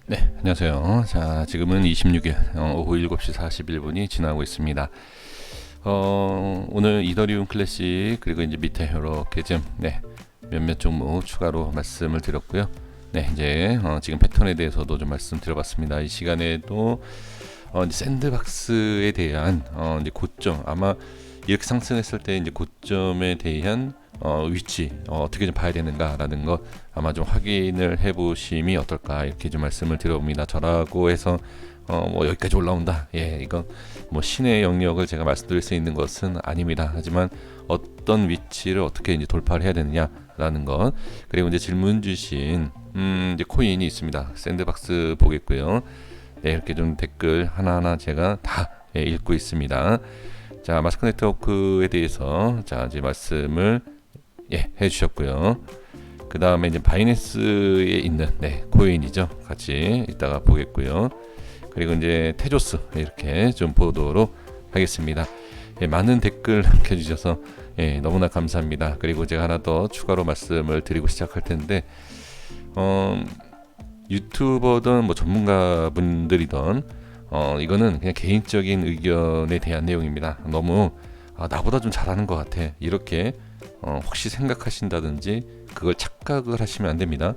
네, 안녕하세요. 자, 지금은 26일 오후 7시 41분이 지나고 있습니다. 오늘 이더리움 클래식 그리고 이제 밑에 이렇게 좀 몇몇 종목 추가로 말씀을 드렸고요. 네, 이제 지금 패턴에 대해서도 좀 말씀드려봤습니다. 이 시간에도 이제 샌드박스에 대한 이제 고점, 아마 이렇게 상승했을 때 이제 고점에 대한 위치 어떻게 좀 봐야 되는가라는 거 아마 좀 확인을 해보심이 어떨까 이렇게 좀 말씀을 드려봅니다. 저라고 해서 뭐 여기까지 올라온다. 예, 이건 뭐 신의 영역을 제가 말씀드릴 수 있는 것은 아닙니다. 하지만 어떤 위치를 어떻게 이제 돌파를 해야 되느냐라는 것, 그리고 이제 질문 주신 이제 코인이 있습니다. 샌드박스 보겠고요. 네, 이렇게 좀 댓글 하나하나 제가 다 읽고 있습니다. 자, 마스크 네트워크에 대해서 자 이제 말씀을 해주셨고요. 그 다음에 이제 바이낸스에 있는 코인이죠. 같이 이따가 보겠고요. 그리고 이제 테조스 이렇게 좀 보도록 하겠습니다. 많은 댓글 남겨주셔서 너무나 감사합니다. 그리고 제가 하나 더 추가로 말씀을 드리고 시작할 텐데 유튜버든 뭐 전문가분들이든 이거는 그냥 개인적인 의견에 대한 내용입니다. 너무 나보다 좀 잘하는 것 같아 이렇게 혹시 생각하신다든지 그걸 착각을 하시면 안 됩니다.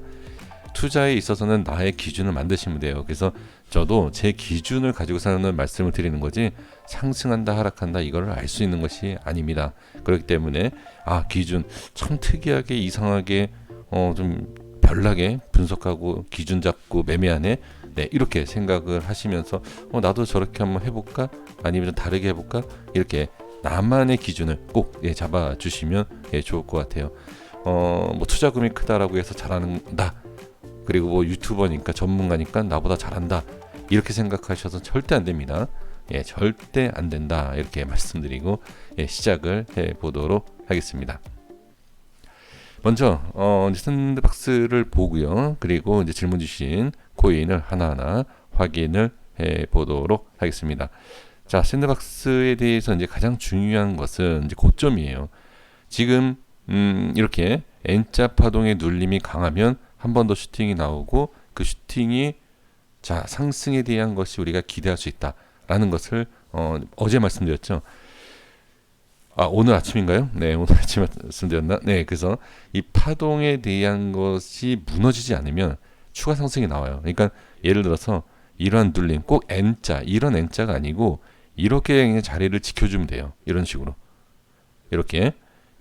투자에 있어서는 나의 기준을 만드시면 돼요. 그래서 저도 제 기준을 가지고서는 말씀을 드리는 거지 상승한다 하락한다 이거를 알 수 있는 것이 아닙니다. 그렇기 때문에 기준 참 특이하게 이상하게 좀 별나게 분석하고 기준 잡고 매매하네 이렇게 생각을 하시면서 나도 저렇게 한번 해볼까 아니면 좀 다르게 해볼까 이렇게 나만의 기준을 꼭 잡아주시면 좋을 것 같아요. 뭐 투자금이 크다라고 해서 잘하는다. 그리고 뭐 유튜버니까 전문가니까 나보다 잘한다. 이렇게 생각하셔서 절대 안 됩니다. 절대 안 된다. 이렇게 말씀드리고 시작을 해 보도록 하겠습니다. 먼저 이제 샌드박스를 보고요. 그리고 이제 질문 주신 코인을 하나하나 확인을 해 보도록 하겠습니다. 자, 샌드박스에 대해서 이제 가장 중요한 것은 이제 고점이에요. 지금 이렇게 N자 파동의 눌림이 강하면 한 번 더 슈팅이 나오고 그 슈팅이 자 상승에 대한 것이 우리가 기대할 수 있다라는 것을 어제 말씀드렸죠. 오늘 아침인가요? 네, 오늘 아침 말씀드렸나? 네, 그래서 이 파동에 대한 것이 무너지지 않으면 추가 상승이 나와요. 그러니까 예를 들어서 이러한 눌림, 꼭 N자, 이런 N자가 아니고 이렇게 그냥 자리를 지켜주면 돼요. 이런 식으로. 이렇게.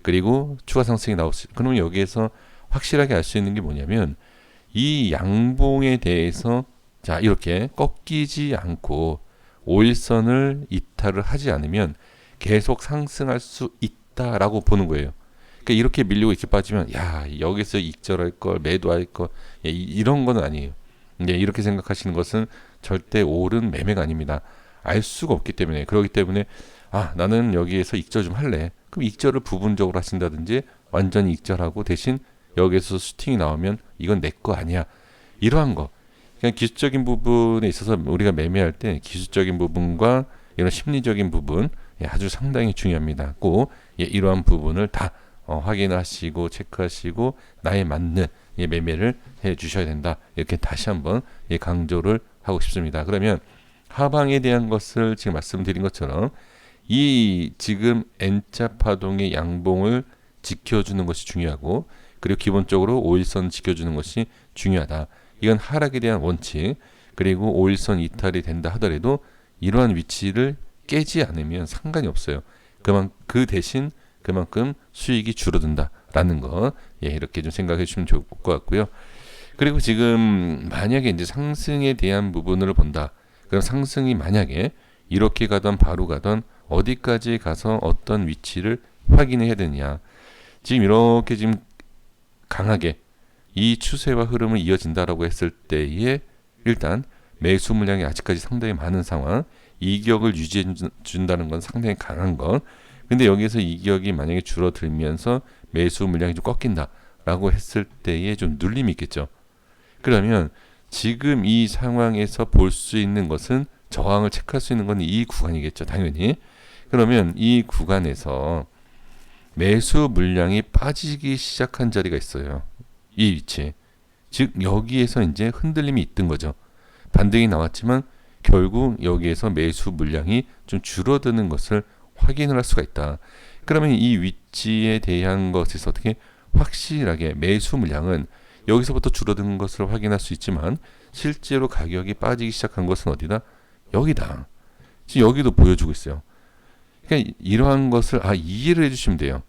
그리고 추가 상승이 나올 수, 그러면 여기에서 확실하게 알 수 있는 게 뭐냐면 이 양봉에 대해서 자, 이렇게 꺾이지 않고 5일선을 이탈을 하지 않으면 계속 상승할 수 있다라고 보는 거예요. 그러니까 이렇게 밀리고 이렇게 빠지면 여기서 익절할 걸 매도할 걸 이런 건 아니에요. 이렇게 생각하시는 것은 절대 옳은 매매가 아닙니다. 알 수가 없기 때문에. 그렇기 때문에 나는 여기에서 익절 좀 할래. 그럼 익절을 부분적으로 하신다든지 완전히 익절하고 대신 여기에서 슈팅이 나오면 이건 내 거 아니야. 이러한 거. 그냥 기술적인 부분에 있어서 우리가 매매할 때 기술적인 부분과 이런 심리적인 부분 아주 상당히 중요합니다. 꼭 이러한 부분을 다 확인을 하시고 체크하시고 나에 맞는 매매를 해 주셔야 된다. 이렇게 다시 한번 강조를 하고 싶습니다. 그러면 하방에 대한 것을 지금 말씀드린 것처럼 이 지금 N자 파동의 양봉을 지켜주는 것이 중요하고 그리고 기본적으로 5일선 지켜주는 것이 중요하다. 이건 하락에 대한 원칙. 그리고 5일선 이탈이 된다 하더라도 이러한 위치를 깨지 않으면 상관이 없어요. 그 대신 그만큼 수익이 줄어든다라는 거 이렇게 좀 생각해 주시면 좋을 것 같고요. 그리고 지금 만약에 이제 상승에 대한 부분을 본다. 그럼 상승이 만약에 이렇게 가던 바로 가던 어디까지 가서 어떤 위치를 확인해야 되느냐. 지금 이렇게 지금 강하게 이 추세와 흐름을 이어진다라고 했을 때에 일단 매수 물량이 아직까지 상당히 많은 상황, 이격을 유지해 준다는 건 상당히 강한 것. 근데 여기서 이격이 만약에 줄어들면서 매수 물량이 좀 꺾인다라고 했을 때에 좀 눌림이 있겠죠. 그러면 지금 이 상황에서 볼 수 있는 것은 저항을 체크할 수 있는 건 이 구간이겠죠, 당연히. 그러면 이 구간에서 매수 물량이 빠지기 시작한 자리가 있어요. 이 위치. 즉 여기에서 이제 흔들림이 있던 거죠. 반등이 나왔지만 결국 여기에서 매수 물량이 좀 줄어드는 것을 확인을 할 수가 있다. 그러면 이 위치에 대한 것에서 어떻게 확실하게 매수 물량은 여기서부터 줄어드는 것을 확인할 수 있지만 실제로 가격이 빠지기 시작한 것은 어디다? 여기다. 지금 여기도 보여주고 있어요. 그러니까 이러한 것을 이해를 해주시면 돼요.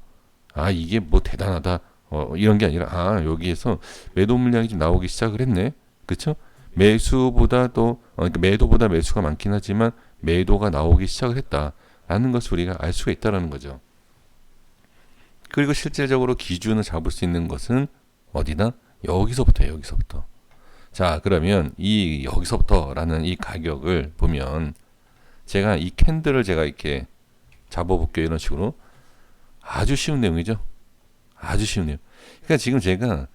이게 뭐 대단하다 이런 게 아니라 여기에서 매도 물량이 좀 나오기 시작을 했네. 그렇죠? 매수보다 그러니까 매도보다 매수가 많긴 하지만 매도가 나오기 시작을 했다라는 것을 우리가 알 수가 있다라는 거죠. 그리고 실질적으로 기준을 잡을 수 있는 것은 어디다? 여기서부터. 자, 그러면 이 여기서부터라는 이 가격을 보면 제가 이 캔들을 제가 이렇게 잡아볼게요. 이런 식으로. 아주 쉬운 내용이죠. 아주 쉬운 내용. 그러니까 지금 제가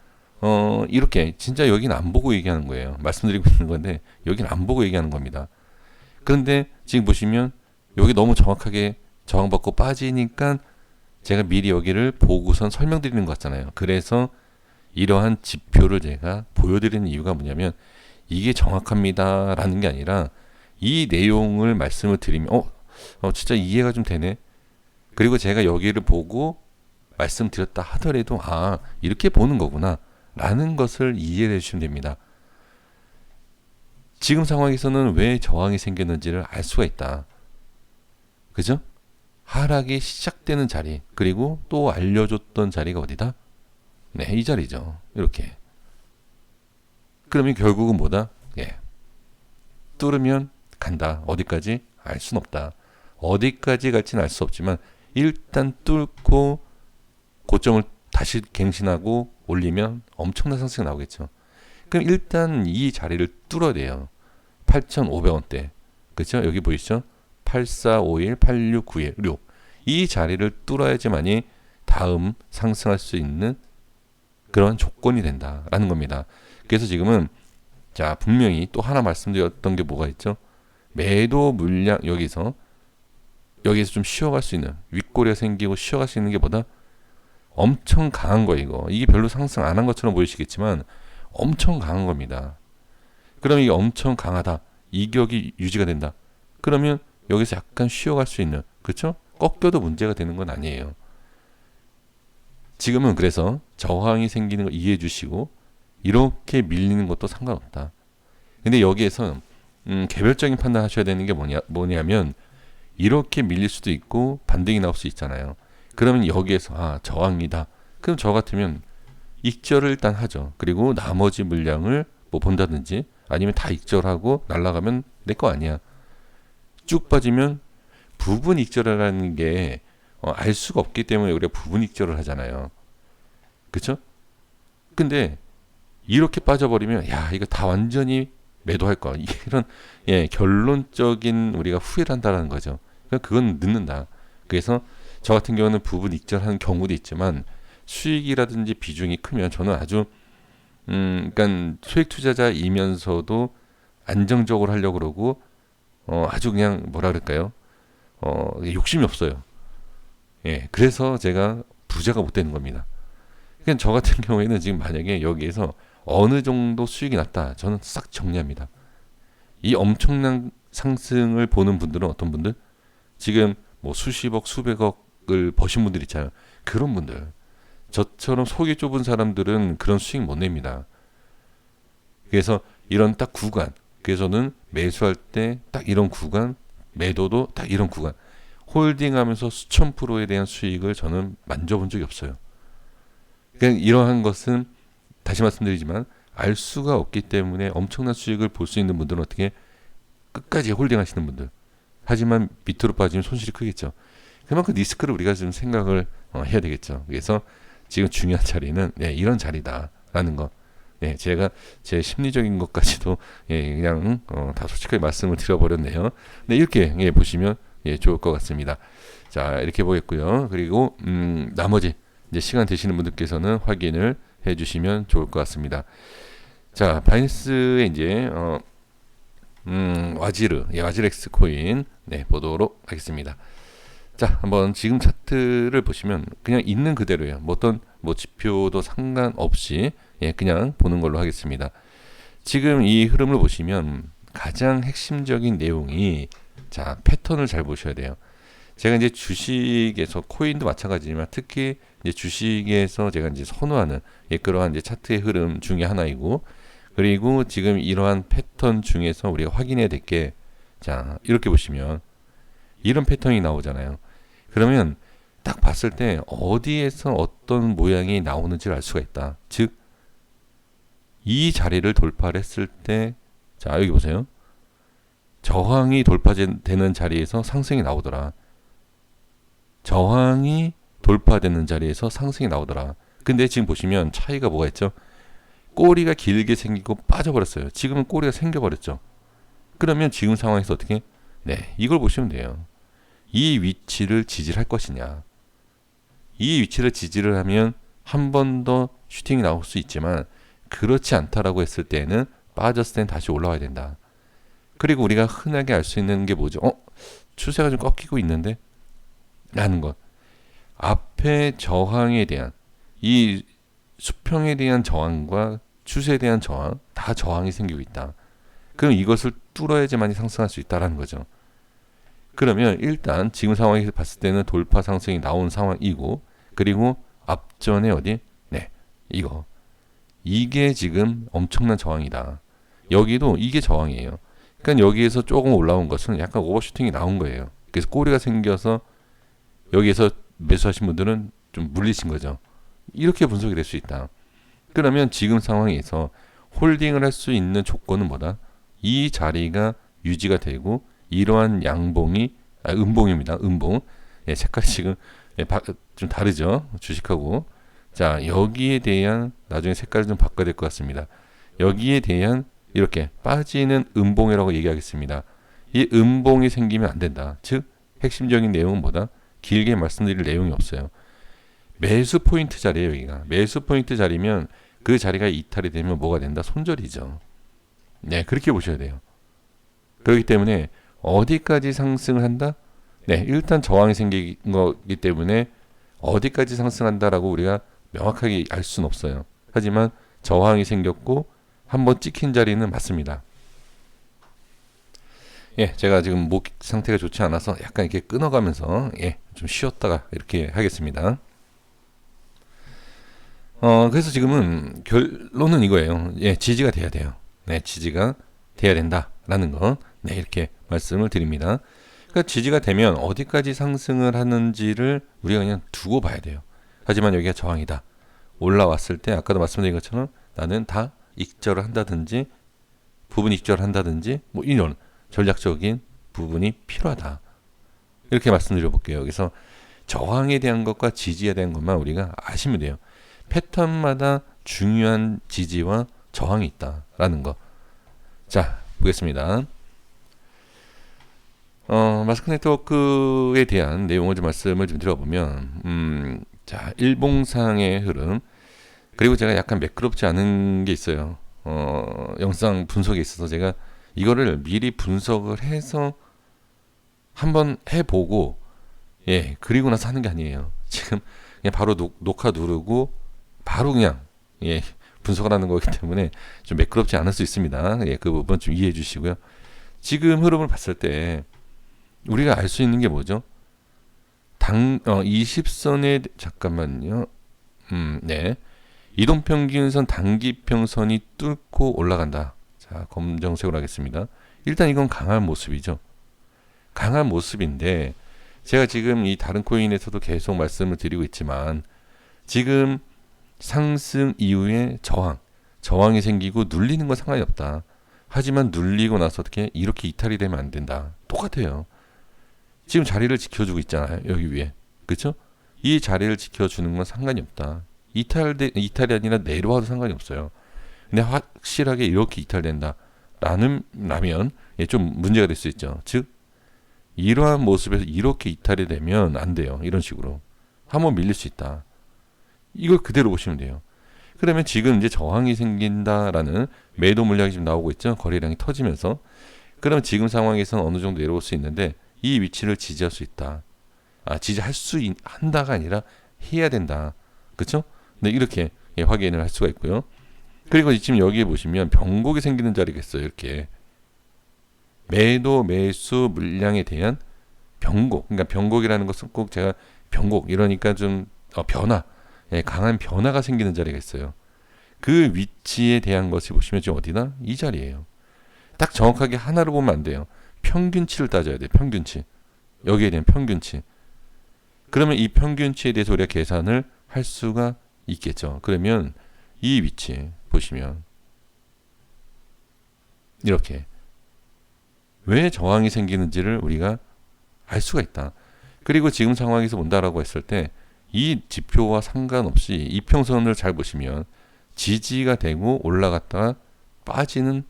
이렇게 진짜 여기는 안 보고 얘기하는 거예요. 말씀드리고 있는 건데 여기는 안 보고 얘기하는 겁니다. 그런데 지금 보시면 여기 너무 정확하게 저항받고 빠지니까 제가 미리 여기를 보고선 설명드리는 것 같잖아요. 그래서 이러한 지표를 제가 보여드리는 이유가 뭐냐면 이게 정확합니다 라는 게 아니라 이 내용을 말씀을 드리면 진짜 이해가 좀 되네. 그리고 제가 여기를 보고 말씀드렸다 하더라도 이렇게 보는 거구나 라는 것을 이해해 주시면 됩니다. 지금 상황에서는 왜 저항이 생겼는지를 알 수가 있다. 그죠? 하락이 시작되는 자리, 그리고 또 알려줬던 자리가 어디다? 네, 이 자리죠. 이렇게. 그러면 결국은 뭐다? 뚫으면 간다. 어디까지? 알 수는 없다. 어디까지 갈지는 알 수 없지만 일단 뚫고 고점을 다시 갱신하고 올리면 엄청난 상승이 나오겠죠. 그럼 일단 이 자리를 뚫어야 돼요. 8,500원대. 그렇죠? 여기 보이시죠? 8451, 8691, 6. 이 자리를 뚫어야지만이 다음 상승할 수 있는 그런 조건이 된다라는 겁니다. 그래서 지금은 자, 분명히 또 하나 말씀드렸던 게 뭐가 있죠? 매도 물량 여기서 좀 쉬어갈 수 있는 윗꼬리가 생기고 쉬어갈 수 있는 게 뭐다? 엄청 강한 거 이거. 이게 별로 상승 안 한 것처럼 보이시겠지만 엄청 강한 겁니다. 그럼 이게 엄청 강하다. 이격이 유지가 된다. 그러면 여기서 약간 쉬어갈 수 있는, 그렇죠? 꺾여도 문제가 되는 건 아니에요. 지금은 그래서 저항이 생기는 거 이해해 주시고 이렇게 밀리는 것도 상관없다. 근데 여기에서 개별적인 판단 하셔야 되는 게 뭐냐면 이렇게 밀릴 수도 있고 반등이 나올 수 있잖아요. 그러면 여기에서 저항이다. 그럼 저 같으면 익절을 일단 하죠. 그리고 나머지 물량을 뭐 본다든지 아니면 다 익절하고 날아가면 내 거 아니야. 쭉 빠지면 부분 익절이라는 게 알 수가 없기 때문에 우리가 부분 익절을 하잖아요. 그렇죠? 근데 이렇게 빠져버리면 이거 다 완전히 매도할 거야. 이런 결론적인 우리가 후회를 한다는 거죠. 그건 늦는다. 그래서 저 같은 경우는 부분 익절하는 경우도 있지만 수익이라든지 비중이 크면 저는 아주 그러니까 수익 투자자이면서도 안정적으로 하려고 그러고 아주 그냥 뭐라 그럴까요? 욕심이 없어요. 그래서 제가 부자가 못 되는 겁니다. 그러니까 저 같은 경우에는 지금 만약에 여기에서 어느 정도 수익이 났다, 저는 싹 정리합니다. 이 엄청난 상승을 보는 분들은 어떤 분들? 지금 뭐 수십억, 수백억을 버신 분들 있잖아요. 그런 분들. 저처럼 속이 좁은 사람들은 그런 수익 못 냅니다. 그래서 이런 딱 구간, 그래서 저는 매수할 때 딱 이런 구간, 매도도 딱 이런 구간, 홀딩하면서 수천 프로에 대한 수익을 저는 만져본 적이 없어요. 그러니까 이러한 것은 다시 말씀드리지만 알 수가 없기 때문에 엄청난 수익을 볼 수 있는 분들은 어떻게 끝까지 홀딩하시는 분들. 하지만 밑으로 빠지면 손실이 크겠죠. 그만큼 리스크를 우리가 좀 생각을 해야 되겠죠. 그래서 지금 중요한 자리는 이런 자리다라는 거. 제가 제 심리적인 것까지도 그냥 다 솔직하게 말씀을 드려버렸네요. 네, 이렇게 보시면 좋을 것 같습니다. 자, 이렇게 보겠고요. 그리고 나머지 이제 시간 되시는 분들께서는 확인을 해주시면 좋을 것 같습니다. 자, 바이낸스에 이제 와지렉스 코인 보도록 하겠습니다. 자, 한번 지금 차트를 보시면 그냥 있는 그대로예요. 어떤 지표도 상관없이 그냥 보는 걸로 하겠습니다. 지금 이 흐름을 보시면 가장 핵심적인 내용이, 자, 패턴을 잘 보셔야 돼요. 제가 이제 주식에서, 코인도 마찬가지지만 특히 이제 주식에서 제가 이제 선호하는 그러한 이제 차트의 흐름 중에 하나이고, 그리고 지금 이러한 패턴 중에서 우리가 확인해야 될 게, 자, 이렇게 보시면 이런 패턴이 나오잖아요. 그러면 딱 봤을 때 어디에서 어떤 모양이 나오는지를 알 수가 있다. 즉, 이 자리를 돌파를 했을 때, 자, 여기 보세요. 저항이 돌파되는 자리에서 상승이 나오더라. 저항이 돌파되는 자리에서 상승이 나오더라. 근데 지금 보시면 차이가 뭐가 있죠? 꼬리가 길게 생기고 빠져버렸어요. 지금은 꼬리가 생겨버렸죠. 그러면 지금 상황에서 어떻게? 네, 이걸 보시면 돼요. 이 위치를 지지를 할 것이냐. 이 위치를 지지를 하면 한 번 더 슈팅이 나올 수 있지만, 그렇지 않다라고 했을 때는 빠졌을 땐 다시 올라와야 된다. 그리고 우리가 흔하게 알 수 있는 게 뭐죠? 추세가 좀 꺾이고 있는데? 라는 것. 앞에 저항에 대한, 이 수평에 대한 저항과 추세에 대한 저항, 다 저항이 생기고 있다. 그럼 이것을 뚫어야지만 상승할 수 있다라는 거죠. 그러면 일단 지금 상황에서 봤을 때는 돌파 상승이 나온 상황이고, 그리고 앞전에 어디? 네, 이게 지금 엄청난 저항이다. 여기도 이게 저항이에요. 그러니까 여기에서 조금 올라온 것은 약간 오버슈팅이 나온 거예요. 그래서 꼬리가 생겨서 여기에서 매수하신 분들은 좀 물리신 거죠. 이렇게 분석이 될 수 있다. 그러면 지금 상황에서 홀딩을 할 수 있는 조건은 뭐다? 이 자리가 유지가 되고, 이러한 양봉이, 음봉입니다. 음봉. 색깔이 지금 좀 다르죠. 주식하고. 자, 여기에 대한, 나중에 색깔을 좀 바꿔야 될 것 같습니다. 여기에 대한 이렇게 빠지는 음봉이라고 얘기하겠습니다. 이 음봉이 생기면 안 된다. 즉, 핵심적인 내용은 뭐다? 길게 말씀드릴 내용이 없어요. 매수 포인트 자리예요, 여기가. 매수 포인트 자리면 그 자리가 이탈이 되면 뭐가 된다? 손절이죠. 네, 그렇게 보셔야 돼요. 그렇기 때문에 어디까지 상승을 한다? 네, 일단 저항이 생긴 거기 때문에 어디까지 상승한다라고 우리가 명확하게 알 수는 없어요. 하지만 저항이 생겼고 한번 찍힌 자리는 맞습니다. 제가 지금 목 상태가 좋지 않아서 약간 이렇게 끊어가면서 좀 쉬었다가 이렇게 하겠습니다. 그래서 지금은 결론은 이거예요. 지지가 돼야 돼요. 네, 지지가 돼야 된다라는 거, 네, 이렇게 말씀을 드립니다. 그러니까 지지가 되면 어디까지 상승을 하는지를 우리가 그냥 두고 봐야 돼요. 하지만 여기가 저항이다. 올라왔을 때 아까도 말씀드린 것처럼 나는 다 익절을 한다든지 부분 익절을 한다든지 뭐 이런 전략적인 부분이 필요하다. 이렇게 말씀드려 볼게요. 그래서 저항에 대한 것과 지지에 대한 것만 우리가 아시면 돼요. 패턴마다 중요한 지지와 저항이 있다라는 거. 자, 보겠습니다. 마스크 네트워크에 대한 내용을 좀 말씀을 좀 드려보면, 자, 일봉상의 흐름, 그리고 제가 약간 매끄럽지 않은 게 있어요. 영상 분석에 있어서 제가 이거를 미리 분석을 해서 한번 해보고, 그리고 나서 하는 게 아니에요. 지금 그냥 바로 녹화 누르고 바로 그냥 분석을 하는 거기 때문에 좀 매끄럽지 않을 수 있습니다. 그 부분 좀 이해해 주시고요. 지금 흐름을 봤을 때 우리가 알 수 있는 게 뭐죠? 20선에 잠깐만요. 네. 이동평균선 단기평선이 뚫고 올라간다. 자, 검정색으로 하겠습니다. 일단 이건 강한 모습이죠. 강한 모습인데 제가 지금 이 다른 코인에서도 계속 말씀을 드리고 있지만 지금 상승 이후에 저항이 생기고 눌리는 건 상관이 없다. 하지만 눌리고 나서 어떻게 이렇게 이탈이 되면 안 된다. 똑같아요. 지금 자리를 지켜주고 있잖아요. 여기 위에. 그렇죠? 이 자리를 지켜주는 건 상관이 없다. 이탈이 아니라 내려와도 상관이 없어요. 근데 확실하게 이렇게 이탈된다. 라면 좀 문제가 될 수 있죠. 즉 이러한 모습에서 이렇게 이탈이 되면 안 돼요. 이런 식으로. 한번 밀릴 수 있다. 이걸 그대로 보시면 돼요. 그러면 지금 이제 저항이 생긴다라는 매도 물량이 지금 나오고 있죠. 거래량이 터지면서. 그러면 지금 상황에서는 어느 정도 내려올 수 있는데 이 위치를 지지할 수 있다. 지지할 수 한다가 아니라 해야 된다. 그렇죠? 네, 이렇게 확인을 할 수가 있고요. 그리고 지금 여기에 보시면 변곡이 생기는 자리가 있어요. 이렇게. 매도 매수 물량에 대한 변곡. 그러니까 변곡이라는 것은 꼭 제가 변곡 이러니까 좀 변화, 강한 변화가 생기는 자리가 있어요. 그 위치에 대한 것을 보시면 지금 어디나 이 자리예요. 딱 정확하게 하나로 보면 안 돼요. 평균치를 따져야 돼요. 평균치. 여기에 대한 평균치. 그러면 이 평균치에 대해서 우리가 계산을 할 수가 있겠죠. 그러면 이 위치 보시면 이렇게 왜 저항이 생기는지를 우리가 알 수가 있다. 그리고 지금 상황에서 본다라고 했을 때 이 지표와 상관없이 이평선을 잘 보시면 지지가 되고 올라갔다가 빠지는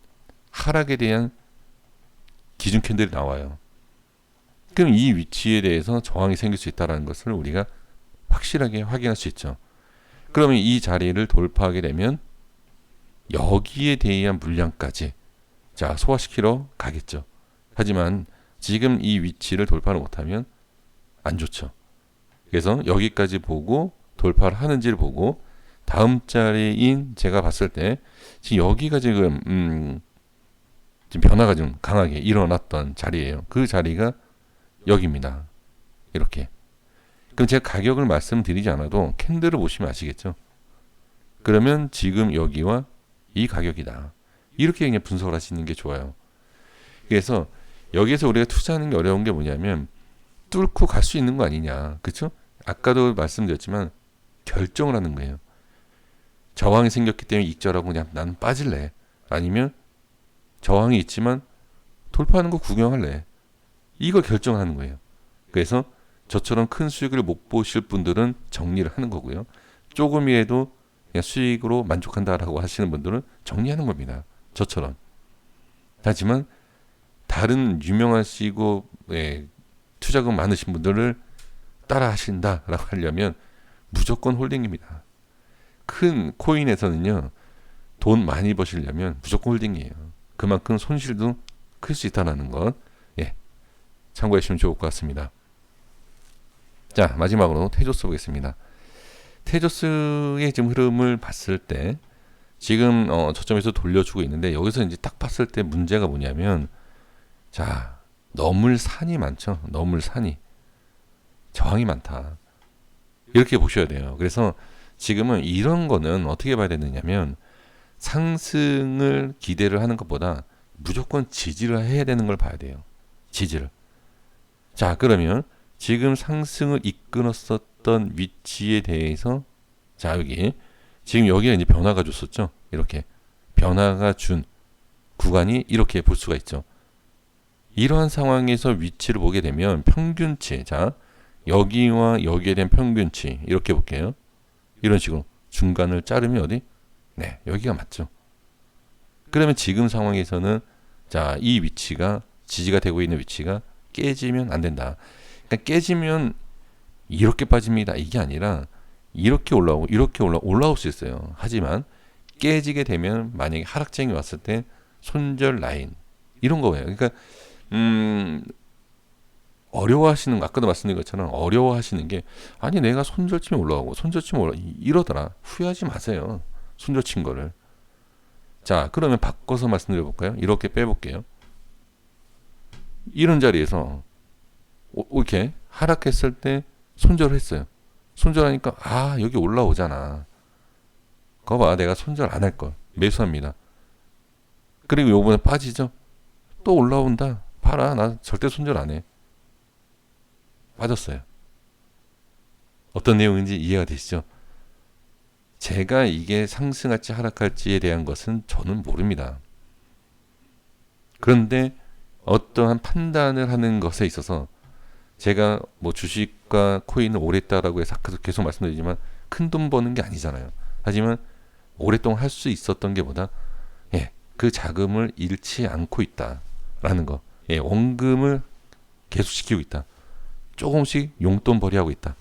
하락에 대한 기준 캔들이 나와요. 그럼 이 위치에 대해서 저항이 생길 수 있다는 것을 우리가 확실하게 확인할 수 있죠. 그러면 이 자리를 돌파하게 되면 여기에 대한 물량까지 자 소화시키러 가겠죠. 하지만 지금 이 위치를 돌파를 못하면 안 좋죠. 그래서 여기까지 보고 돌파를 하는지를 보고 다음 자리인 제가 봤을 때 지금 여기가 지금 변화가 좀 강하게 일어났던 자리예요. 그 자리가 여기입니다. 이렇게. 그럼 제가 가격을 말씀드리지 않아도 캔들을 보시면 아시겠죠? 그러면 지금 여기와 이 가격이다. 이렇게 그냥 분석을 하시는 게 좋아요. 그래서 여기에서 우리가 투자하는 게 어려운 게 뭐냐면 뚫고 갈 수 있는 거 아니냐. 그렇죠? 아까도 말씀드렸지만 결정을 하는 거예요. 저항이 생겼기 때문에 익절하고 그냥 나는 빠질래. 아니면 저항이 있지만 돌파하는 거 구경할래. 이걸 결정하는 거예요. 그래서 저처럼 큰 수익을 못 보실 분들은 정리를 하는 거고요. 조금이라도 그냥 수익으로 만족한다라고 하시는 분들은 정리하는 겁니다. 저처럼. 하지만 다른 유명하시고 투자금 많으신 분들을 따라 하신다라고 하려면 무조건 홀딩입니다. 큰 코인에서는요. 돈 많이 버시려면 무조건 홀딩이에요. 그만큼 손실도 클 수 있다는 것 참고해 주시면 좋을 것 같습니다. 자 마지막으로 테조스 보겠습니다. 테조스의 지금 흐름을 봤을 때 지금 저점에서 돌려주고 있는데 여기서 이제 딱 봤을 때 문제가 뭐냐면 자 넘을 산이 많죠. 넘을 산이 저항이 많다. 이렇게 보셔야 돼요. 그래서 지금은 이런 거는 어떻게 봐야 되느냐면 상승을 기대를 하는 것보다 무조건 지지를 해야 되는 걸 봐야 돼요. 지지를. 자 그러면 지금 상승을 이끌었었던 위치에 대해서 자 여기 지금 여기에 이제 변화가 줬었죠. 이렇게 변화가 준 구간이 이렇게 볼 수가 있죠. 이러한 상황에서 위치를 보게 되면 평균치 자 여기와 여기에 대한 평균치 이렇게 볼게요. 이런 식으로 중간을 자르면 어디? 네 여기가 맞죠. 그러면 지금 상황에서는 자 이 위치가 지지가 되고 있는 위치가 깨지면 안 된다. 그러니까 깨지면 이렇게 빠집니다. 이게 아니라 이렇게 올라오고 이렇게 올라올 수 있어요. 하지만 깨지게 되면 만약에 하락장이 왔을 때 손절 라인 이런 거예요. 그러니까 어려워하시는 거 아까도 말씀드린 것처럼 어려워하시는 게 아니 내가 손절치면 올라가고 손절치면 올라 이러더라. 후회하지 마세요. 손절친 거를. 자 그러면 바꿔서 말씀드려 볼까요? 이렇게 빼볼게요. 이런 자리에서 이렇게 하락했을 때 손절을 했어요. 손절하니까 아 여기 올라오잖아. 거 봐 내가 손절 안 할 걸. 매수합니다. 그리고 요번에 빠지죠. 또 올라온다. 봐라 나 절대 손절 안 해. 빠졌어요. 어떤 내용인지 이해가 되시죠? 제가 이게 상승할지 하락할지에 대한 것은 저는 모릅니다. 그런데 어떠한 판단을 하는 것에 있어서 제가 뭐 주식과 코인을 오래 했다라고 해서 계속 말씀드리지만 큰 돈 버는 게 아니잖아요. 하지만 오랫동안 할 수 있었던 게보다 그 자금을 잃지 않고 있다라는 거. 원금을 계속시키고 있다. 조금씩 용돈벌이하고 있다.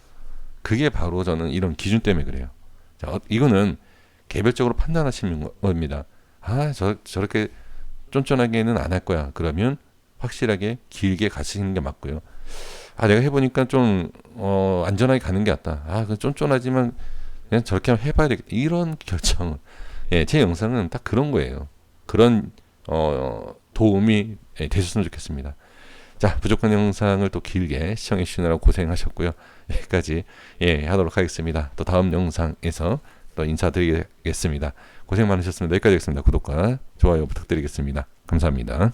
그게 바로 저는 이런 기준 때문에 그래요. 자, 이거는 개별적으로 판단하시는 겁니다. 아, 저렇게 쫀쫀하게는 안 할 거야. 그러면 확실하게 길게 가시는 게 맞고요. 아, 내가 해보니까 좀 안전하게 가는 게 낫다. 아, 그 쫀쫀하지만 그냥 저렇게 한번 해봐야 되겠다. 이런 결정을 제 영상은 딱 그런 거예요. 그런 도움이 되셨으면 좋겠습니다. 자, 부족한 영상을 또 길게 시청해 주시느라고 고생하셨고요. 여기까지 하도록 하겠습니다. 또 다음 영상에서 또 인사드리겠습니다. 고생 많으셨습니다. 여기까지 하겠습니다. 구독과 좋아요 부탁드리겠습니다. 감사합니다.